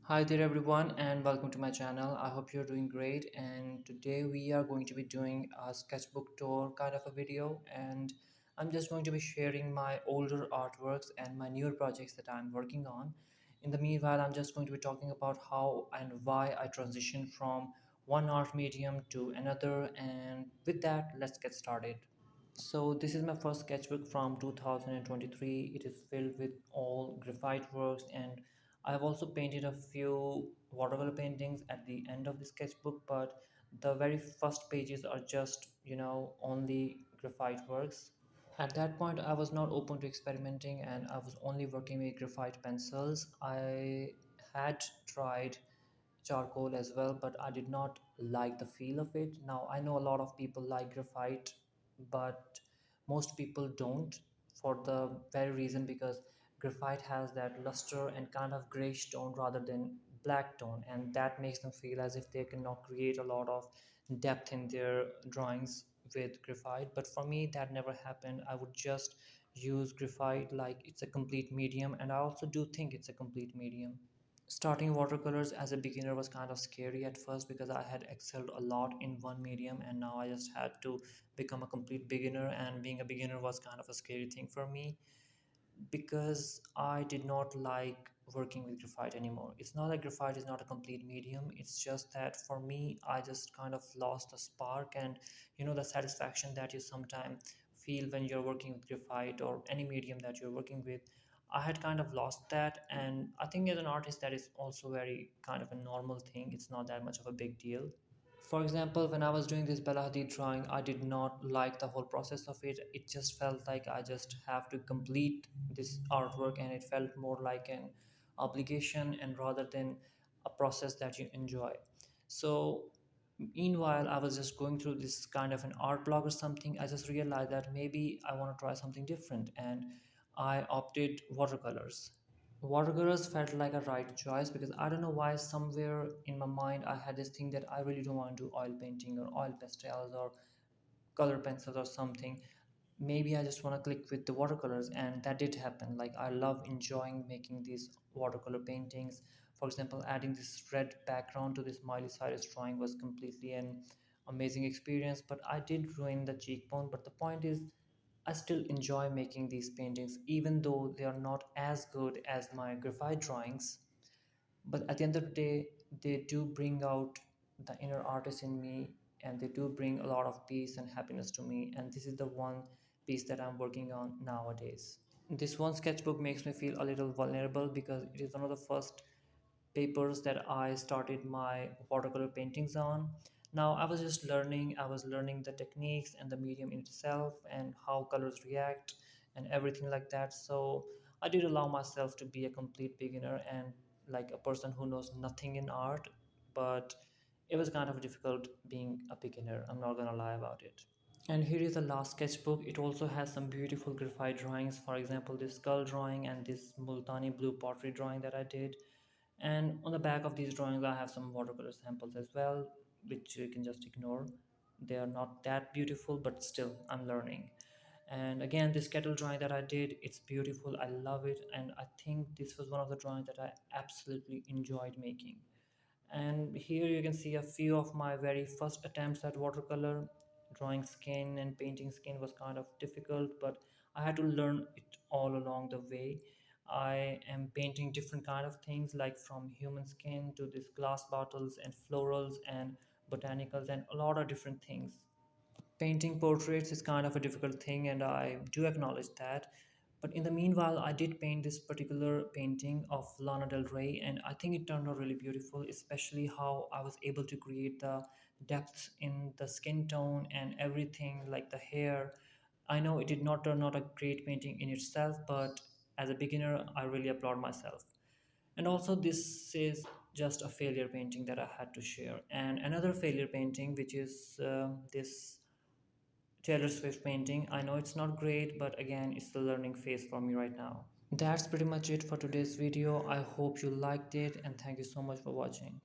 Hi there everyone and welcome to my channel. I hope you're doing great, and today we are going to be doing a sketchbook tour kind of a video, and I'm just going to be sharing my older artworks and my newer projects that I'm working on. In the meanwhile, I'm just going to be talking about how and why I transitioned from one art medium to another, and with that, let's get started. So this is my first sketchbook from 2023. It is filled with all graphite works, and I have also painted a few watercolor paintings at the end of the sketchbook, but the very first pages are just, only graphite works. At that point, I was not open to experimenting and I was only working with graphite pencils. I had tried charcoal as well, but I did not like the feel of it. Now, I know a lot of people like graphite, but most people don't, for the very reason because graphite has that luster and kind of grayish tone rather than black tone, and that makes them feel as if they cannot create a lot of depth in their drawings with graphite. But for me, that never happened. I would just use graphite like it's a complete medium, and I also do think it's a complete medium. Starting watercolors as a beginner was kind of scary at first because I had excelled a lot in one medium, and now I just had to become a complete beginner, and being a beginner was kind of a scary thing for me because I did not like working with graphite anymore. It's not that graphite is not a complete medium, it's just that for me, I just kind of lost the spark and the satisfaction that you sometimes feel when you're working with graphite or any medium that you're working with. I had kind of lost that, and I think as an artist, that is also very kind of a normal thing. It's not that much of a big deal. For example, when I was doing this Bella Hadid drawing, I did not like the whole process of it. It just felt like I just have to complete this artwork, and it felt more like an obligation and rather than a process that you enjoy. So, meanwhile, I was just going through this kind of an art blog or something. I just realized that maybe I want to try something different, and I opted watercolors. Watercolors felt like a right choice because I don't know why, somewhere in my mind I had this thing that I really don't want to do oil painting or oil pastels or color pencils or something. Maybe I just want to click with the watercolors, and that did happen. Like, I love enjoying making these watercolor paintings. For example, adding this red background to this Miley Cyrus drawing was completely an amazing experience, but I did ruin the cheekbone. But the point is, I still enjoy making these paintings even though they are not as good as my graphite drawings. But at the end of the day, they do bring out the inner artist in me, and they do bring a lot of peace and happiness to me, and this is the one piece that I'm working on nowadays. This one sketchbook makes me feel a little vulnerable because it is one of the first papers that I started my watercolor paintings on. Now, I was learning the techniques and the medium in itself and how colors react and everything like that. So I did allow myself to be a complete beginner and like a person who knows nothing in art, but it was kind of difficult being a beginner. I'm not gonna lie about it. And here is the last sketchbook. It also has some beautiful graphite drawings. For example, this skull drawing and this Multani blue pottery drawing that I did. And on the back of these drawings, I have some watercolor samples as well, which you can just ignore. They are not that beautiful, but still, I'm learning. And again, this kettle drawing that I did, it's beautiful. I love it. And I think this was one of the drawings that I absolutely enjoyed making. And here you can see a few of my very first attempts at watercolor. Drawing skin and painting skin was kind of difficult, but I had to learn it all along the way. I am painting different kind of things, like from human skin to these glass bottles and florals and botanicals and a lot of different things. Painting portraits is kind of a difficult thing, and I do acknowledge that. But in the meanwhile, I did paint this particular painting of Lana Del Rey, and I think it turned out really beautiful, especially how I was able to create the depth in the skin tone and everything, like the hair. I know it did not turn out a great painting in itself, but as a beginner, I really applaud myself. And also, this is just a failure painting that I had to share. And another failure painting, which is this Taylor Swift painting. I know it's not great, but again, it's the learning phase for me right now. That's pretty much it for today's video. I hope you liked it, and thank you so much for watching.